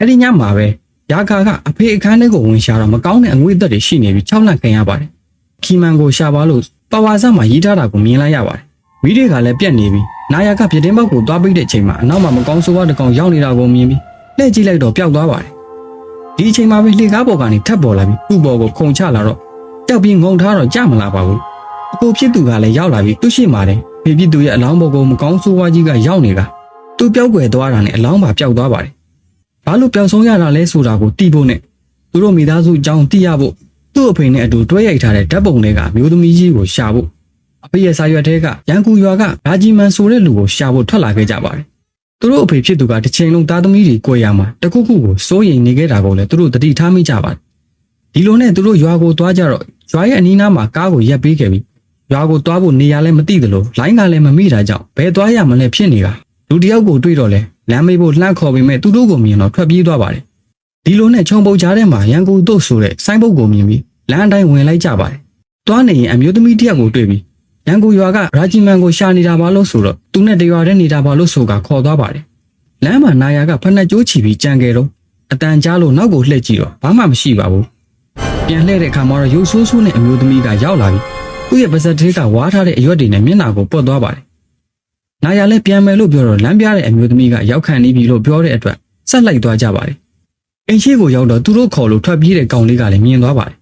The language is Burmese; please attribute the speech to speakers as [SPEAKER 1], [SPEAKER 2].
[SPEAKER 1] အဲ့ဒီညမှာပဲယာကာကအဖေအခန်းထဲကိုဝင်ရှာတော့မကောင်းတဲ့အငွေအသက်တွေရှိနေပြီး6လန့်ခံရပါတယ်ခီမန်ကိုရှာပါလို့ပါဝါဆက်မှာရေးထားတာကိုမြင်လိုက်ရပါတယ်မီးတွေကလည်းပြက်နေပြီးနာယာကပြတင်းပေါက်ကိုသွားပိတ်တဲ့အချိန်မှာအနောက်မှာမကောင်းဆိုးဝါးတစ်ကောင်ရောက်နေတာကိုမြင်ပြီးလှည့်ကြည့်လိုက်တော့ပျောက်သွားပါတယ်ဒီအချိန်မှာပဲလှေကားပေါ်ကနေထပ်ပေါ်လာပြီးသူ့ဘော်ကိုခုန်ချလာတော့ကြောက်ပြီးငုံထားတော့ကြမလာပါဘူးအကိုဖြစ်သူကလည်းရောက်လာပြီးသူ့ရှိမှတယ်ဖေဖြစ်သူရဲ့အလောင်းဘော်ကိုမကောင်းဆိုးဝါးကြီးကရောက်နေတာသူပျောက်ကွယ်သွားတာနဲ့အလောင်းပါပျောက်သွားပါတယ်ဘာလို့ပျောက်ဆုံးရတာလဲဆိုတာကိုသိဖို့နဲ့သူတို့မိသားစုအကြောင်းသိရဖို့သူ့အဖေနဲ့အတူတွဲရိုက်ထားတဲ့ဓာတ်ပုံတွေကမျိုးသမီးကြီးကိုရှာဖို့အဖေရဲ့စာရွက်ထဲကရန်ကူရွာကရာဂျီမန်ဆိုတဲ့လူကိုရှာဖို့ထွက်လာခဲ့ကြပါတယ်သူတို့အဖေဖြစ်သူကတစ်ချိန်လုံးသားသမီးတွေကိုယ်ရမှာတခုခုကိုစိုးရိမ်နေခဲ့တာကိုလည်းသူတို့တတိထားမိကြပါတယ်ဒီလိုနဲ့သူတို့ရွာကိုသွားကြတော့ရွာရဲ့အနီးနားမှာကားကိုရပ်ပေးခဲ့ပြီးရွာကိုသွားဖို့နေရာလည်းမသိသလိုလိုင်းကလည်းမမိတာကြောင့်ဘယ်သွားရမလဲဖြစ်နေတာလူတယောက်ကိုတွေ့တော့လဲလမ်းမေးဖို့လှမ်းခေါ်ပေမဲ့သူတို့ကိုမြင်တော့ထွက်ပြေးသွားပါတယ်ဒီလိုနဲ့ခြုံပုတ်ကြားထဲမှာရန်ကုန်တို့ဆိုတဲ့ဆိုင်းပုတ်ကိုမြင်ပြီးလမ်းအတိုင်းဝင်လိုက်ကြပါတယ်သွားနေရင်အမျိုးသမီးတယောက်ကိုတွေ့ပြီးရန်ကုန်ရွာကရာဂျီမန်ကိုရှာနေတာပါလို့ဆိုတော့သူနဲ့တရွာထဲနေတာပါလို့ဆိုကခေါ်သွားပါတယ်လမ်းမှာနာယာကဖက်နှက်ကြိုးချီပြီးကြံခဲ့တော့အတန်ကြားလို့နောက်ကိုလှည့်ကြည့်တော့ဘာမှမရှိပါဘူးပြန်လှည့်တဲ့အခါမှာတော့ရုပ်ဆိုးဆိုးနဲ့အမျိုးသမီးကရောက်လာပြီးသူ့ရဲ့ပါဇက်သေးကဝါးထားတဲ့အရွက်တွေနဲ့မျက်နှာကိုပုတ်သွားပါတယ်နာယာလည်းပြန်မယ်လို့ပြောတော့လမ်းပြတဲ့အမျိုးသမီးကရောက်ခံနေပြီလို့ပြောတဲ့အတွက်ဆက်လိုက်သွားကြပါတယ်အိမ်ရှိကိုရောက်တော့သူတို့ခေါ်လို့ထွက်ပြေးတဲ့ကောင်လေးကလည်းမြင်သွားပါတယ်